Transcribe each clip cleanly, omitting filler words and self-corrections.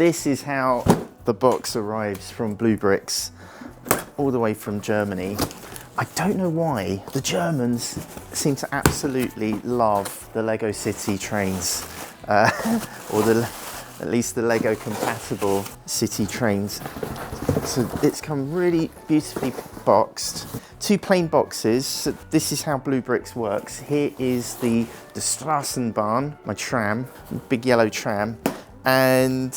This is how the box arrives from BlueBrixx, all the way from Germany. I don't know why the Germans seem to absolutely love the Lego City trains, or at least the Lego compatible city trains. So it's come really beautifully boxed. 2 plain boxes. So this is how BlueBrixx works. Here is the Straßenbahn, my tram, big yellow tram, and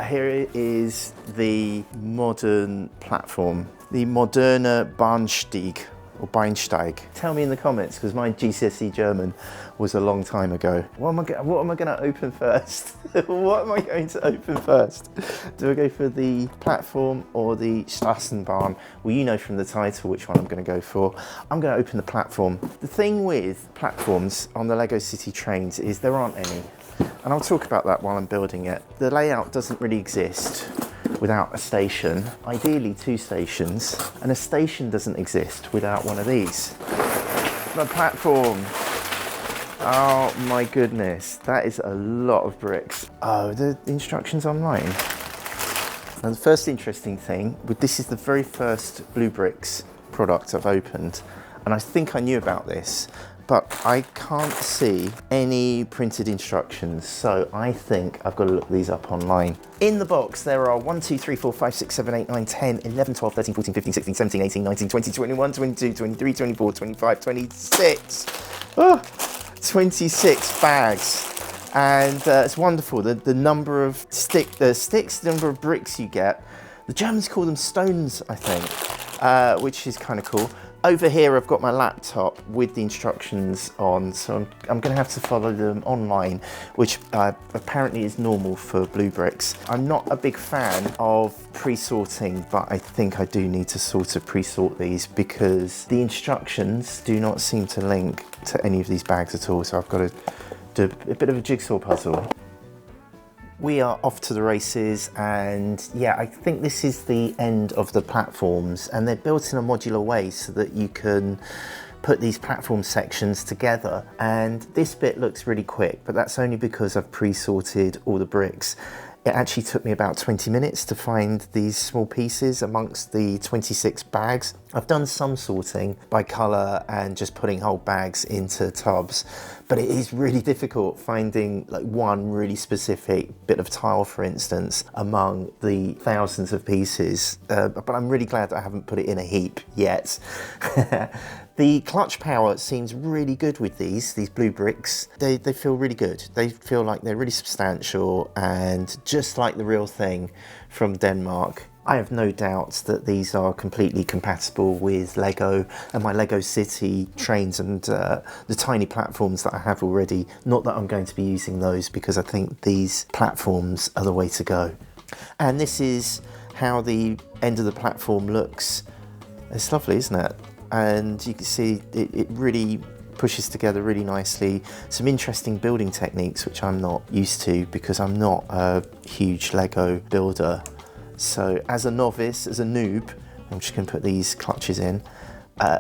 here is the modern platform, the moderne Bahnsteig, or Bahnsteig. Tell me in the comments, because my GCSE German was a long time ago. What am I going to open first? What am I going to open first? Do I go for the platform or the Straßenbahn? Well, you know from the title which one I'm going to go for. I'm going to open the platform. The thing with platforms on the Lego City trains is there aren't any. And I'll talk about that while I'm building it. The layout doesn't really exist without a station, ideally 2 stations, and a station doesn't exist without one of these. The platform. Oh my goodness, that is a lot of bricks. Oh, the instructions online. And the first interesting thing, this is the very first BlueBrixx product I've opened, and I think I knew about this, but I can't see any printed instructions, so I think I've got to look these up online. In the box, there are 1, 2, 3, 4, 5, 6, 7, 8, 9, 10, 11, 12, 13, 14, 15, 16, 17, 18, 19, 20, 21, 22, 23, 24, 25, 26. Oh, 26 bags. And it's wonderful, the number of sticks, the number of bricks you get. The Germans call them stones, I think, which is kind of cool. Over here, I've got my laptop with the instructions on, so I'm going to have to follow them online, which apparently is normal for BlueBrixx. I'm not a big fan of pre-sorting, but I think I do need to sort of pre-sort these because the instructions do not seem to link to any of these bags at all, so I've got to do a bit of a jigsaw puzzle. We are off to the races, and yeah, I think this is the end of the platforms, and they're built in a modular way so that you can put these platform sections together. And this bit looks really quick, but that's only because I've pre-sorted all the bricks. It actually took me about 20 minutes to find these small pieces amongst the 26 bags. I've done some sorting by colour and just putting whole bags into tubs, but it is really difficult finding like one really specific bit of tile, for instance, among the thousands of pieces. But I'm really glad that I haven't put it in a heap yet. The clutch power seems really good with these BlueBrixx. They feel really good. They feel like they're really substantial and just like the real thing from Denmark. I have no doubts that these are completely compatible with Lego and my Lego City trains and the tiny platforms that I have already. Not that I'm going to be using those, because I think these platforms are the way to go. And this is how the end of the platform looks. It's lovely, isn't it? And you can see it really pushes together really nicely. Some interesting building techniques, which I'm not used to because I'm not a huge Lego builder. So as a novice, as a noob, I'm just going to put these clutches in.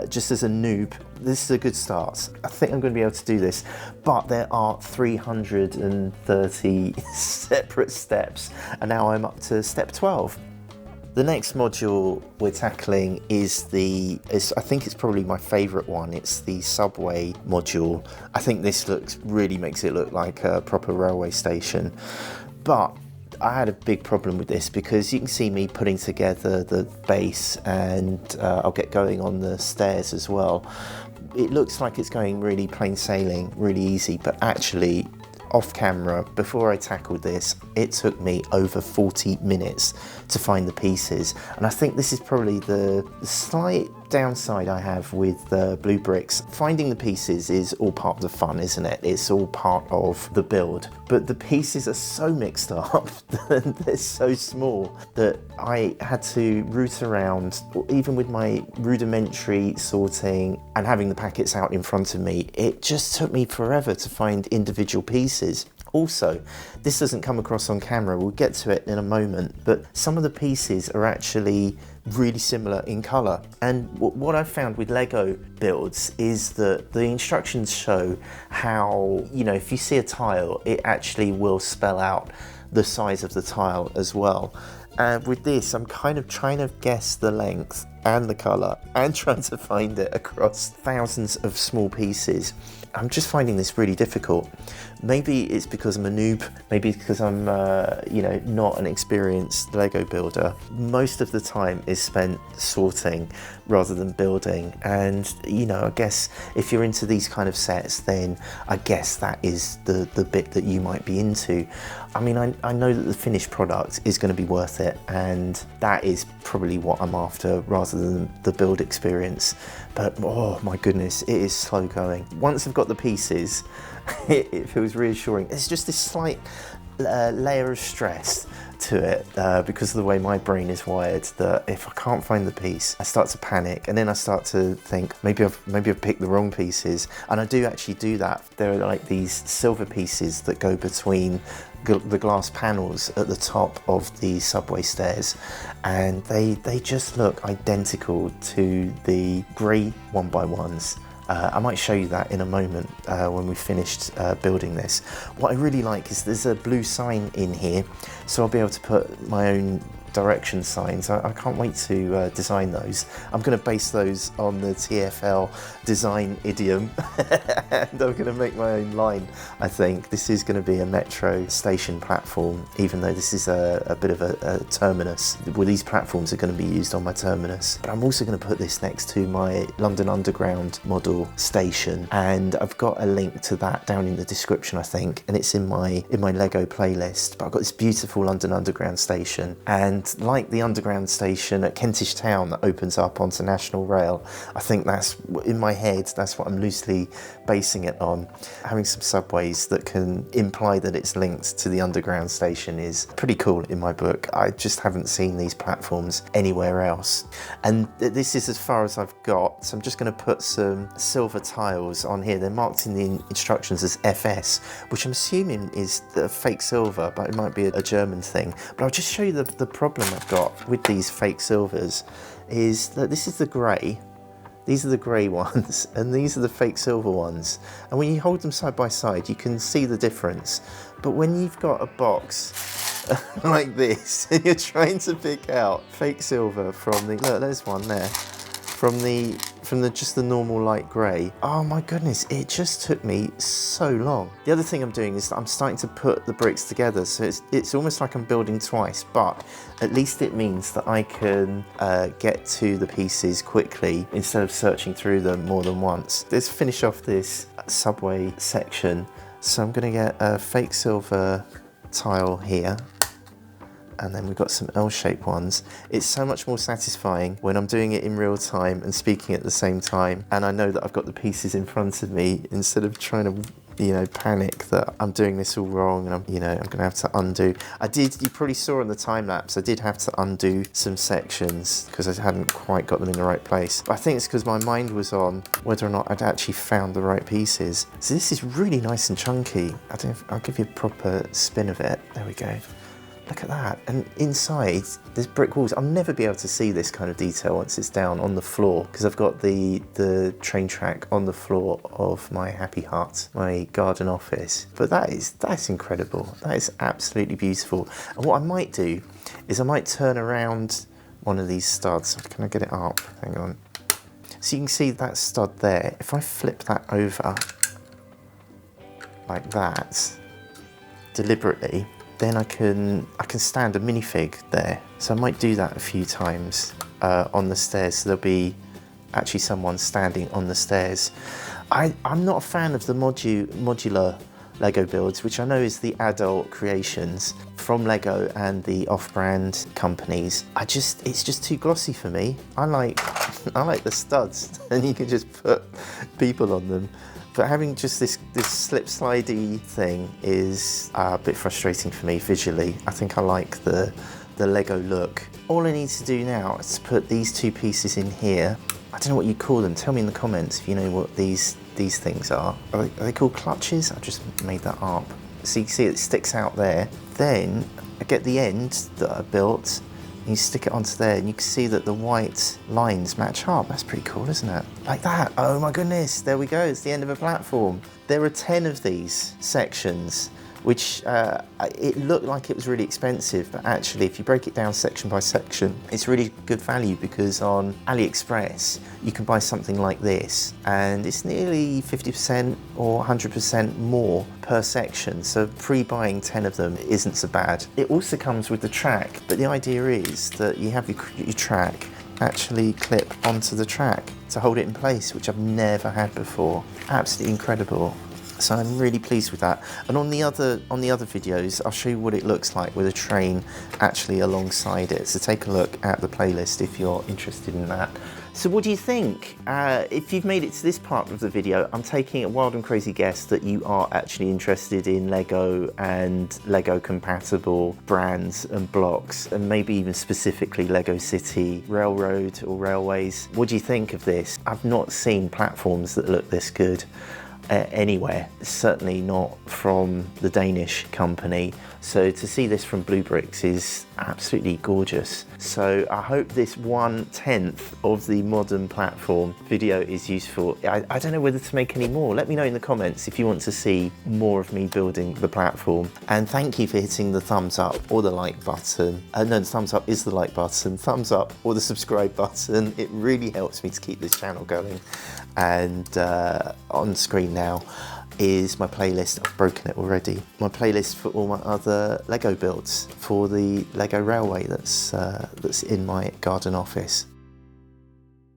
Just as a noob, this is a good start. I think I'm going to be able to do this, but there are 330 separate steps, and now I'm up to step 12. The next module we're tackling is I think it's probably my favourite one. It's the subway module. I think this really makes it look like a proper railway station. But I had a big problem with this because you can see me putting together the base, and I'll get going on the stairs as well. It looks like it's going really plain sailing, really easy, but actually off camera, before I tackled this, it took me over 40 minutes to find the pieces. And I think this is probably the slight downside I have with BlueBrixx. Finding the pieces is all part of the fun, isn't it? It's all part of the build. But the pieces are so mixed up, they're so small, that I had to root around, even with my rudimentary sorting and having the packets out in front of me. It just took me forever to find individual pieces. Also, this doesn't come across on camera, we'll get to it in a moment, but some of the pieces are actually really similar in colour. And what I've found with Lego builds is that the instructions show how, if you see a tile, it actually will spell out the size of the tile as well. And with this, I'm kind of trying to guess the length and the colour and trying to find it across thousands of small pieces. I'm just finding this really difficult. Maybe it's because I'm a noob, maybe it's because I'm not an experienced Lego builder. Most of the time is spent sorting rather than building, and I guess if you're into these kind of sets, then I guess that is the bit that you might be into. I mean, I know that the finished product is going to be worth it, and that is probably what I'm after rather than the build experience. But oh my goodness, it is slow going. Once I've got the pieces, it feels reassuring. There's just this slight layer of stress to it because of the way my brain is wired, that if I can't find the piece, I start to panic, and then I start to think maybe I've picked the wrong pieces. And I do actually do that. There are like these silver pieces that go between the glass panels at the top of the subway stairs, and they just look identical to the grey 1x1s. I might show you that in a moment when we've finished building this. What I really like is there's a blue sign in here, so I'll be able to put my own direction signs. I can't wait to design those. I'm going to base those on the TfL design idiom and I'm going to make my own line. I think this is going to be a metro station platform, even though this is a bit of a terminus. Well, these platforms are going to be used on my terminus, but I'm also going to put this next to my London Underground model station, and I've got a link to that down in the description, I think, and it's in my Lego playlist. But I've got this beautiful London Underground station, and like the underground station at Kentish Town that opens up onto National Rail, I think that's, in my head, that's what I'm loosely basing it on. Having some subways that can imply that it's linked to the underground station is pretty cool in my book. I just haven't seen these platforms anywhere else. And this is as far as I've got, so I'm just going to put some silver tiles on here. They're marked in the instructions as FS, which I'm assuming is the fake silver, but it might be a German thing. But I'll just show you the problem I've got with these fake silvers is that this is the grey. These are the grey ones, and these are the fake silver ones. And when you hold them side by side, you can see the difference. But when you've got a box like this, and you're trying to pick out fake silver from the, look, there's one there, from the just the normal light grey. Oh my goodness, it just took me so long. The other thing I'm doing is that I'm starting to put the bricks together, so it's almost like I'm building twice, but at least it means that I can get to the pieces quickly instead of searching through them more than once. Let's finish off this subway section. So I'm going to get a fake silver tile here, and then we've got some L-shaped ones. It's so much more satisfying when I'm doing it in real time and speaking at the same time, and I know that I've got the pieces in front of me instead of trying to panic that I'm doing this all wrong and I'm gonna have to undo. You probably saw in the time lapse, I did have to undo some sections because I hadn't quite got them in the right place. But I think it's because my mind was on whether or not I'd actually found the right pieces. So this is really nice and chunky. I'll give you a proper spin of it. There we go. Look at that, and inside there's brick walls. I'll never be able to see this kind of detail once it's down on the floor because I've got the train track on the floor of my happy hut, my garden office. But that's incredible. That is absolutely beautiful. And what I might do is I might turn around one of these studs. Can I get it up? Hang on. So you can see that stud there. If I flip that over like that, deliberately, then I can stand a minifig there. So I might do that a few times on the stairs, so there'll be actually someone standing on the stairs. I'm not a fan of the modular Lego builds, which I know is the adult creations from Lego and the off-brand companies. It's just too glossy for me. I like the studs, and you can just put people on them. But having just this slip-slidey thing is a bit frustrating for me visually. I think I like the Lego look. All I need to do now is put these two pieces in here. I don't know what you call them. Tell me in the comments if you know what these things are. Are they called clutches? I just made that up. So you can see it sticks out there. Then I get the end that I built, and you stick it onto there, and you can see that the white lines match up. That's pretty cool, isn't it? Like that. Oh my goodness, there we go. It's the end of a platform. There are 10 of these sections, which it looked like it was really expensive, but actually if you break it down section by section, it's really good value, because on AliExpress you can buy something like this and it's nearly 50% or 100% more per section, so pre-buying 10 of them isn't so bad. It also comes with the track, but the idea is that you have your track actually clip onto the track to hold it in place, which I've never had before. Absolutely incredible. So I'm really pleased with that. And on the other videos, I'll show you what it looks like with a train actually alongside it. So take a look at the playlist if you're interested in that. So what do you think? If you've made it to this part of the video, I'm taking a wild and crazy guess that you are actually interested in Lego and Lego compatible brands and blocks, and maybe even specifically Lego City, Railroad or Railways. What do you think of this? I've not seen platforms that look this good anywhere, certainly not from the Danish company. So to see this from BlueBrixx is absolutely gorgeous. So I hope this 1/10 of the modern platform video is useful. I don't know whether to make any more. Let me know in the comments if you want to see more of me building the platform. And thank you for hitting the thumbs up or the like button. No, the thumbs up is the like button. Thumbs up or the subscribe button. It really helps me to keep this channel going. And on screen now is my playlist. I've broken it already. My playlist for all my other Lego builds for the Lego Railway that's in my garden office.